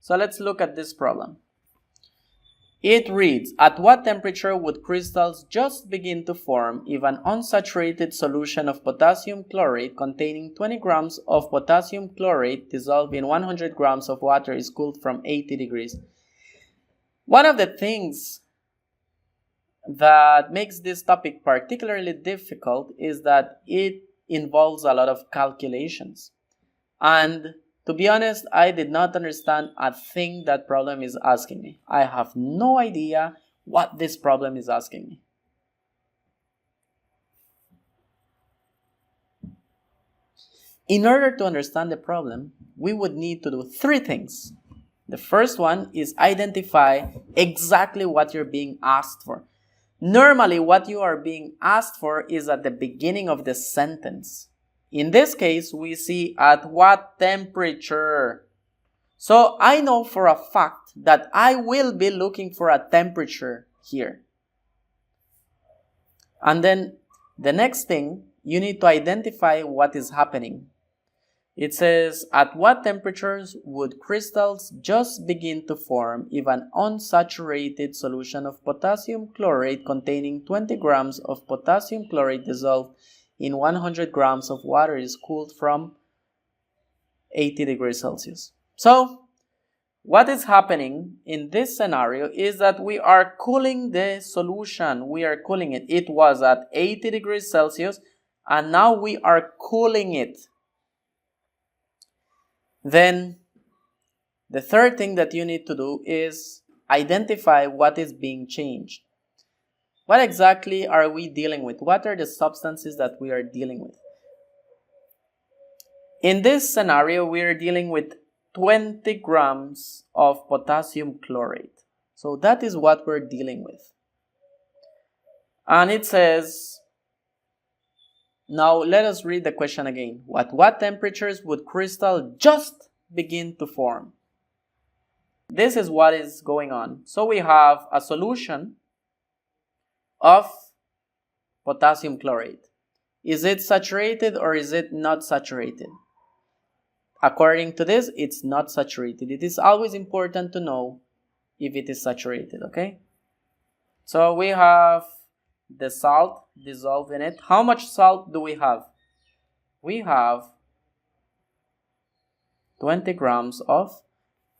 So let's look at this problem. It reads, at what temperature would crystals just begin to form if an unsaturated solution of potassium chlorate containing 20 grams of potassium chlorate dissolved in 100 grams of water is cooled from 80 degrees? One of the things that makes this topic particularly difficult is that it involves a lot of calculations. And to be honest, I did not understand a thing that problem is asking me. I have no idea what this problem is asking me. In order to understand the problem, we would need to do three things. The first one is identify exactly what you're being asked for. Normally, what you are being asked for is at the beginning of the sentence. In this case, we see at what temperature. So I know for a fact that I will be looking for a temperature here. And then the next thing, you need to identify what is happening. It says, at what temperatures would crystals just begin to form if an unsaturated solution of potassium chlorate containing 20 grams of potassium chlorate dissolved in 100 grams of water is cooled from 80 degrees Celsius. So, what is happening in this scenario is that we are cooling the solution. We are cooling it. It was at 80 degrees Celsius, and now we are cooling it. Then, the third thing that you need to do is identify what is being changed. What exactly are we dealing with? What are the substances that we are dealing with? In this scenario, we are dealing with 20 grams of potassium chlorate. So that is what we're dealing with. And it says, now let us read the question again. At what temperatures would crystal just begin to form? This is what is going on. So we have a solution of potassium chlorate. Is it saturated or is it not saturated? According to this, it's not saturated. It is always important to know if it is saturated, okay? So we have the salt dissolved in it. How much salt do we have? We have 20 grams of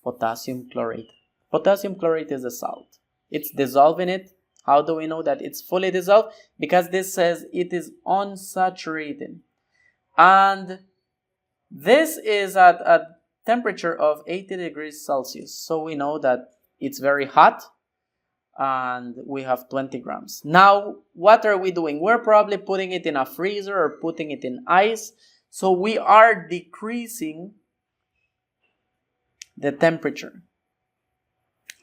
potassium chlorate. Potassium chlorate is a salt. It's dissolved in it. How do we know that it's fully dissolved? Because this says it is unsaturated. And this is at a temperature of 80 degrees Celsius. So we know that it's very hot. And we have 20 grams. Now, what are we doing? We're probably putting it in a freezer or putting it in ice. So we are decreasing the temperature.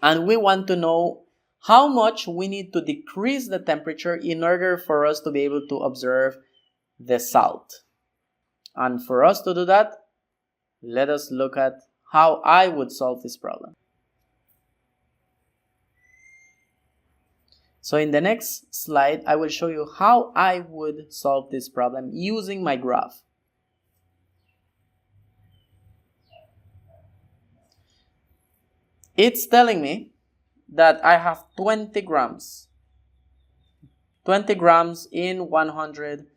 And we want to know how much we need to decrease the temperature in order for us to be able to observe the salt. And for us to do that, let us look at how I would solve this problem. So in the next slide, I will show you how I would solve this problem using my graph. It's telling me that I have 20 grams. 20 grams in 100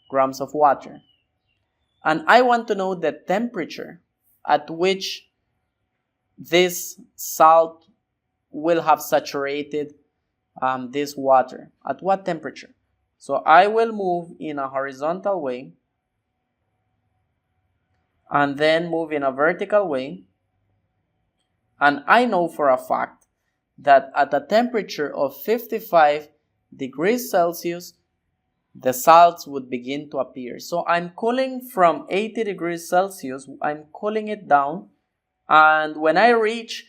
grams of water. And I want to know the temperature at which this salt will have saturated this water. At what temperature? So I will move in a horizontal way and then move in a vertical way. And I know for a fact that at a temperature of 55 degrees Celsius, the salts would begin to appear. So I'm cooling from 80 degrees Celsius, I'm cooling it down. And when I reach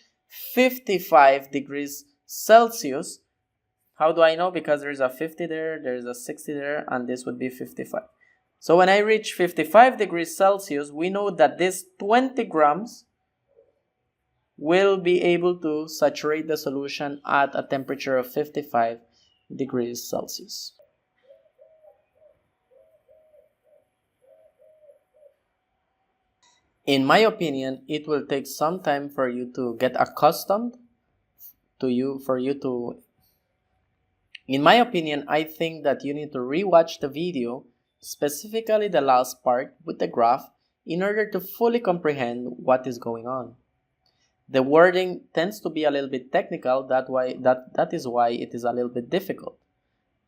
55 degrees Celsius, how do I know? Because there's a 50 there, there's a 60 there, and this would be 55. So when I reach 55 degrees Celsius, we know that this 20 grams will be able to saturate the solution at a temperature of 55 degrees Celsius. In my opinion, it will take some time for you to get accustomed in my opinion, I think that you need to rewatch the video, specifically the last part with the graph, in order to fully comprehend what is going on. The wording tends to be a little bit technical, that is why it is a little bit difficult.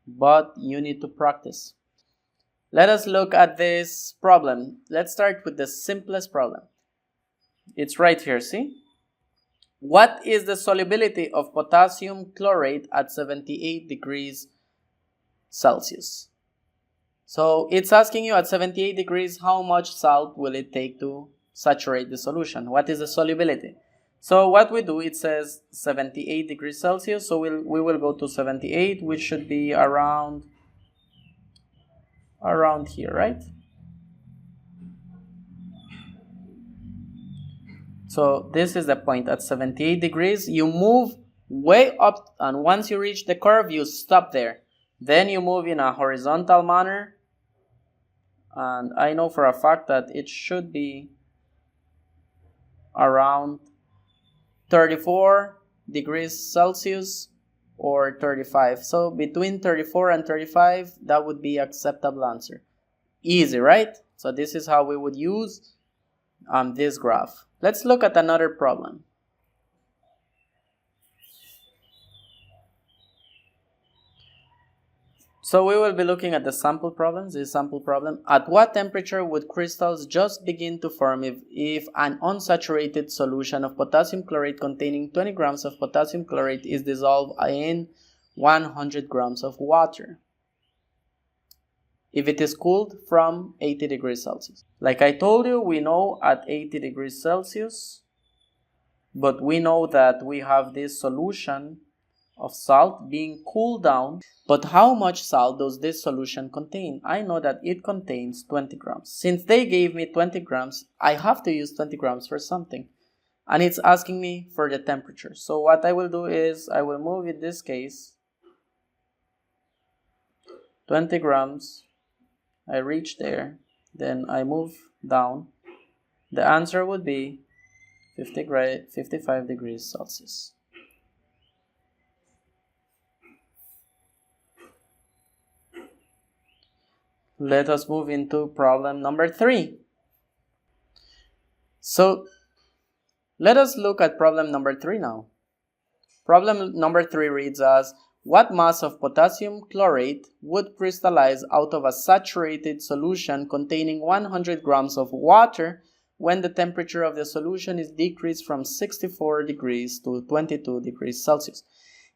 But you need to practice. Let us look at this problem. Let's start with the simplest problem. It's right here, see? What is the solubility of potassium chlorate at 78 degrees Celsius? So it's asking you at 78 degrees how much salt will it take to saturate the solution. What is the solubility? So what we do, it says 78 degrees Celsius, so we will go to 78, which should be around here, right? So this is the point. At 78 degrees, you move way up, and once you reach the curve, you stop there. Then you move in a horizontal manner, and I know for a fact that it should be around 34 degrees Celsius or 35. So between 34 and 35, that would be acceptable answer. Easy, right? So this is how we would use this graph. Let's look at another problem. So we will be looking at the sample problems. This sample problem. At what temperature would crystals just begin to form if an unsaturated solution of potassium chlorate containing 20 grams of potassium chlorate is dissolved in 100 grams of water? If it is cooled from 80 degrees Celsius. Like I told you, we know at 80 degrees Celsius, but we know that we have this solution of salt being cooled down. But how much salt does this solution contain? I know that it contains 20 grams. Since they gave me 20 grams, I have to use 20 grams for something. And it's asking me for the temperature. So what I will do is I will move in this case 20 grams. I reach there, then I move down. The answer would be 55 degrees Celsius. Let us move into problem number 3. So let us look at problem number 3 now. Problem number 3 reads as, what mass of potassium chlorate would crystallize out of a saturated solution containing 100 grams of water when the temperature of the solution is decreased from 64 degrees to 22 degrees Celsius?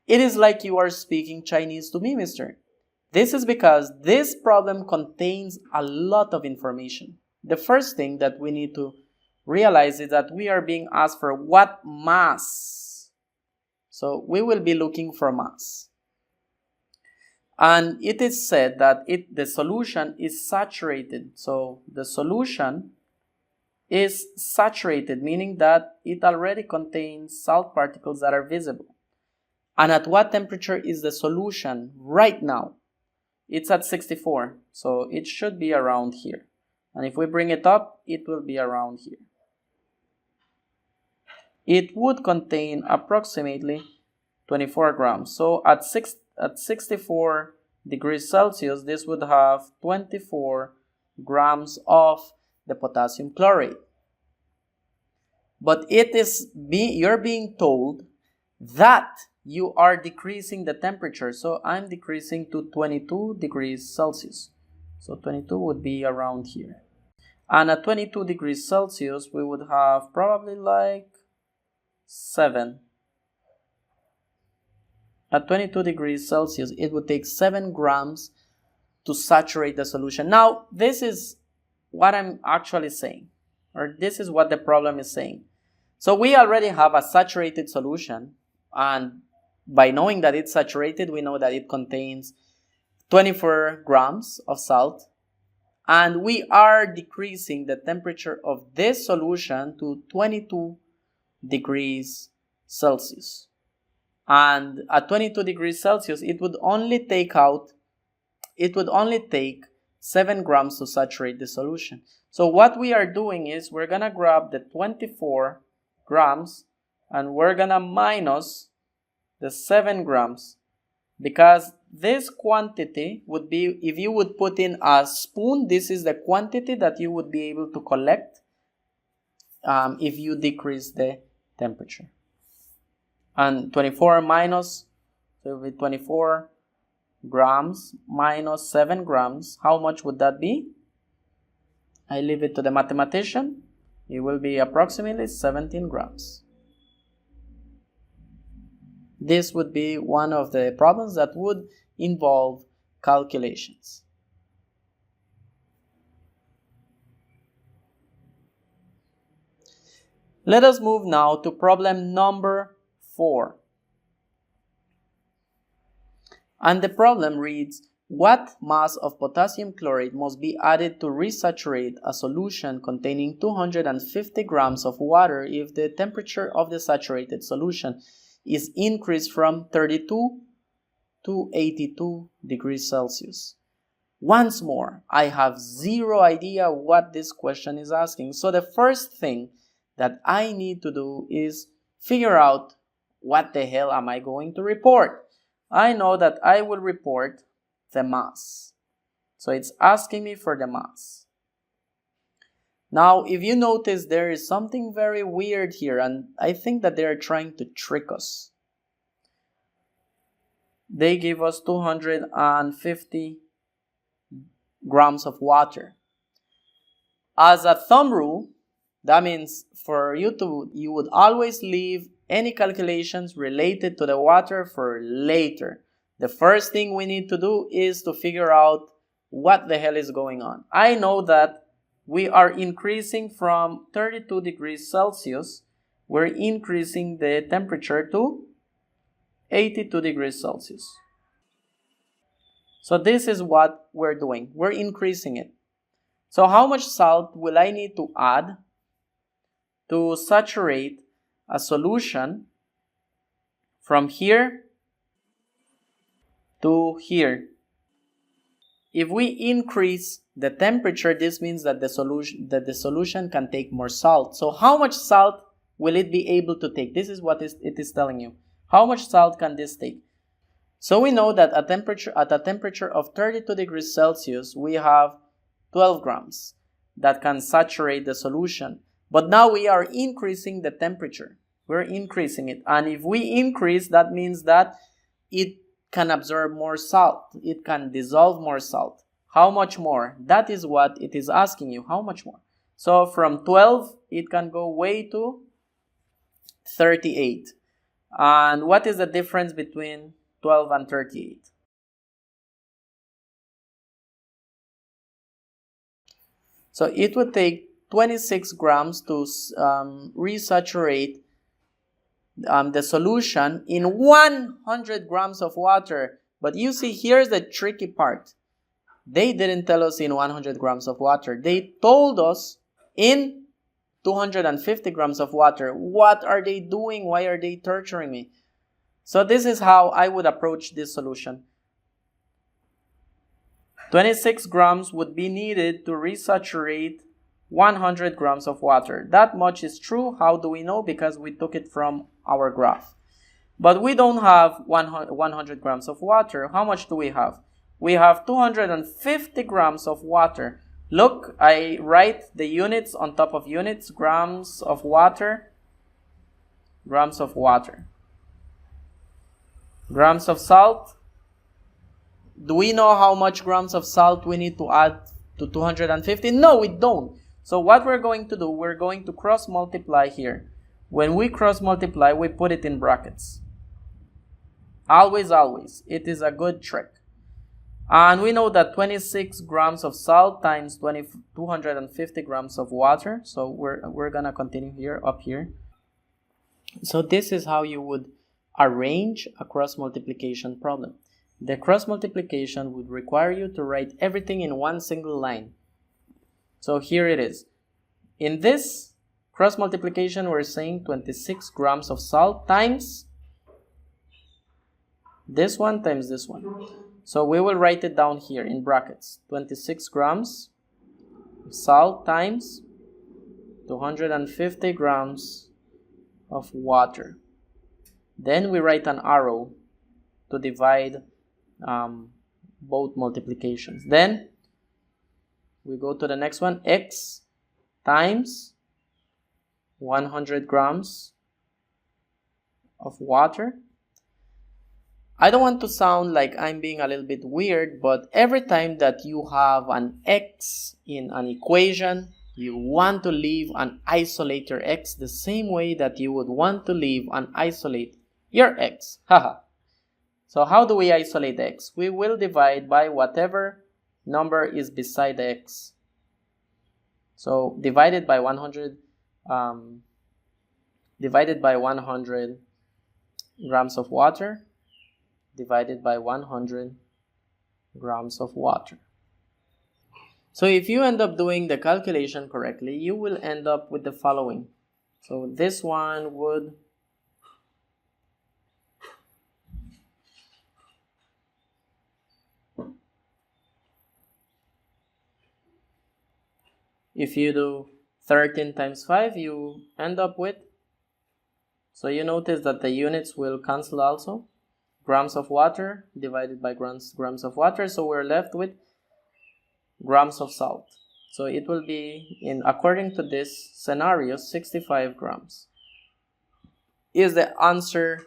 It is like you are speaking Chinese to me, mister. This is because this problem contains a lot of information. The first thing that we need to realize is that we are being asked for what mass. So we will be looking for mass. And it is said that the solution is saturated. So the solution is saturated, meaning that it already contains salt particles that are visible. And at what temperature is the solution right now? It's at 64, so it should be around here. And if we bring it up, it will be around here. It would contain approximately 24 grams. So at 64 degrees Celsius, this would have 24 grams of the potassium chlorate. But you're being told that you are decreasing the temperature. So I'm decreasing to 22 degrees Celsius. So 22 would be around here. And at 22 degrees Celsius, we would have probably like 7. At 22 degrees Celsius, it would take 7 grams to saturate the solution. Now, this is what I'm actually saying, or this is what the problem is saying. So we already have a saturated solution, and by knowing that it's saturated, we know that it contains 24 grams of salt, and we are decreasing the temperature of this solution to 22 degrees Celsius. And at 22 degrees Celsius, it would only take 7 grams to saturate the solution. So what we are doing is we're going to grab the 24 grams and we're going to minus the 7 grams, because this quantity would be, if you would put in a spoon, this is the quantity that you would be able to collect if you decrease the temperature. And 24 minus, so it would be 24 grams minus 7 grams. How much would that be? I leave it to the mathematician. It will be approximately 17 grams. This would be one of the problems that would involve calculations. Let us move now to problem number 4. And the problem reads, what mass of potassium chloride must be added to resaturate a solution containing 250 grams of water if the temperature of the saturated solution is increased from 32 to 82 degrees Celsius? Once more, I have zero idea what this question is asking. So the first thing that I need to do is figure out what the hell am I going to report. I know that I will report the mass. So it's asking me for the mass. Now, if you notice, there is something very weird here, and I think that they are trying to trick us. They give us 250 grams of water. As a thumb rule, that means for you would always leave any calculations related to the water for later. The first thing we need to do is to figure out what the hell is going on. I know that we are increasing from 32 degrees Celsius, we're increasing the temperature to 82 degrees Celsius. So this is what we're doing. We're increasing it. So how much salt will I need to add to saturate a solution from here to here? If we increase the temperature, this means that the solution can take more salt. So how much salt will it be able to take? This is what it is telling you. How much salt can this take? So we know that at a temperature of 32 degrees Celsius, we have 12 grams that can saturate the solution. But now we are increasing the temperature. We're increasing it. And if we increase, that means that it can absorb more salt. It can dissolve more salt. How much more? That is what it is asking you. How much more? So from 12, it can go way to 38. And what is the difference between 12 and 38? So it would take 26 grams to resaturate the solution in 100 grams of water. But you see, here's the tricky part. They didn't tell us in 100 grams of water. They told us in 250 grams of water. What are they doing? Why are they torturing me? So this is how I would approach this solution. 26 grams would be needed to resaturate 100 grams of water. That much is true. How do we know? Because we took it from our graph. But we don't have 100 grams of water. How much do we have? We have 250 grams of water. Look, I write the units on top of units. Grams of water. Grams of water. Grams of salt. Do we know how much grams of salt we need to add to 250? No, we don't. So what we're going to do, we're going to cross multiply here. When we cross multiply, we put it in brackets. Always, always. It is a good trick. And we know that 26 grams of salt times 250 grams of water. So we're going to continue here, up here. So this is how you would arrange a cross multiplication problem. The cross multiplication would require you to write everything in one single line. So here it is. In this cross multiplication, we're saying 26 grams of salt times this one times this one. So we will write it down here in brackets. 26 grams of salt times 250 grams of water. Then we write an arrow to divide both multiplications. Then we go to the next one, x times 100 grams of water. I don't want to sound like I'm being a little bit weird, but every time that you have an x in an equation, you want to leave an isolate your x the same way that you would want to leave and isolate your x. Haha. So how do we isolate x? We will divide by whatever number is beside the x. So divided by 100 grams of water divided by 100 grams of water. So if you end up doing the calculation correctly, you will end up with the following. So this one would if you do 13 times 5, you end up with, so you notice that the units will cancel also. Grams of water divided by grams of water, so we're left with grams of salt. So it will be, according to this scenario, 65 grams. Is the answer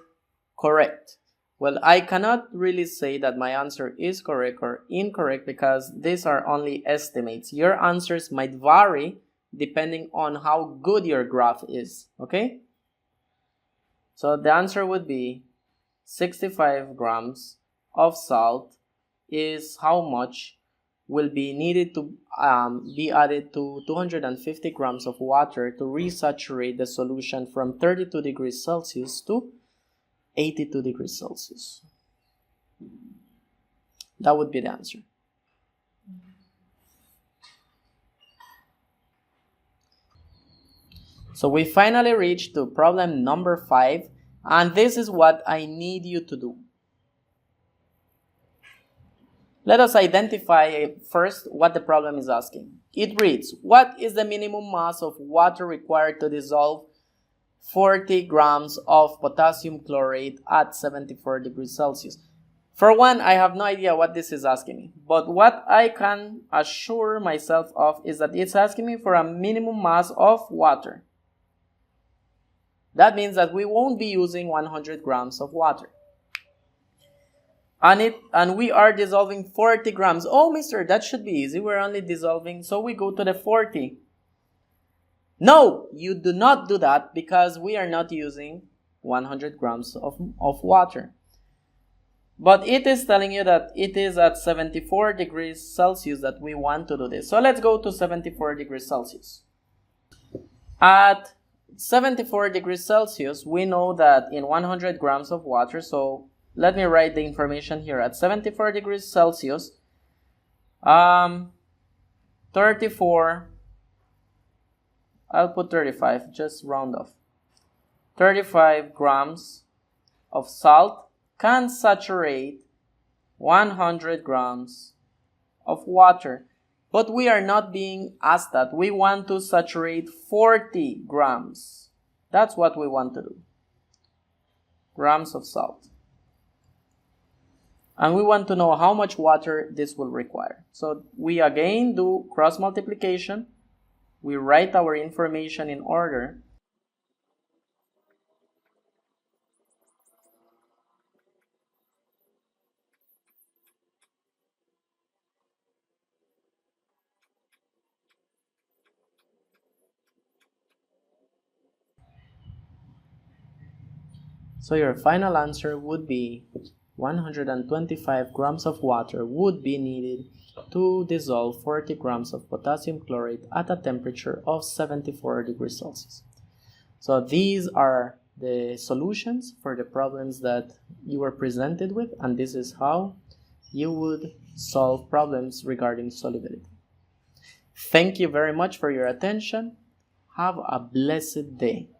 correct? Well, I cannot really say that my answer is correct or incorrect because these are only estimates. Your answers might vary depending on how good your graph is, okay? So the answer would be 65 grams of salt is how much will be needed to be added to 250 grams of water to resaturate the solution from 32 degrees Celsius to 82 degrees Celsius. That would be the answer. So we finally reached to problem number 5, and this is what I need you to do. Let us identify first what the problem is asking. It reads, what is the minimum mass of water required to dissolve 40 grams of potassium chlorate at 74 degrees Celsius? For one, I have no idea what this is asking me, but what I can assure myself of is that it's asking me for a minimum mass of water. That means that we won't be using 100 grams of water. And we are dissolving 40 grams. Oh, mister, that should be easy. We're only dissolving, so we go to the 40. No, you do not do that because we are not using 100 grams of water. But it is telling you that it is at 74 degrees Celsius that we want to do this. So let's go to 74 degrees Celsius. At 74 degrees Celsius, we know that in 100 grams of water, so let me write the information here. At 74 degrees Celsius, 34, I'll put 35, just round off. 35 grams of salt can saturate 100 grams of water. But we are not being asked that. We want to saturate 40 grams. That's what we want to do. Grams of salt. And we want to know how much water this will require. So we again do cross multiplication. We write our information in order. So your final answer would be 125 grams of water would be needed to dissolve 40 grams of potassium chlorate at a temperature of 74 degrees Celsius. So these are the solutions for the problems that you were presented with, and this is how you would solve problems regarding solubility. Thank you very much for your attention. Have a blessed day.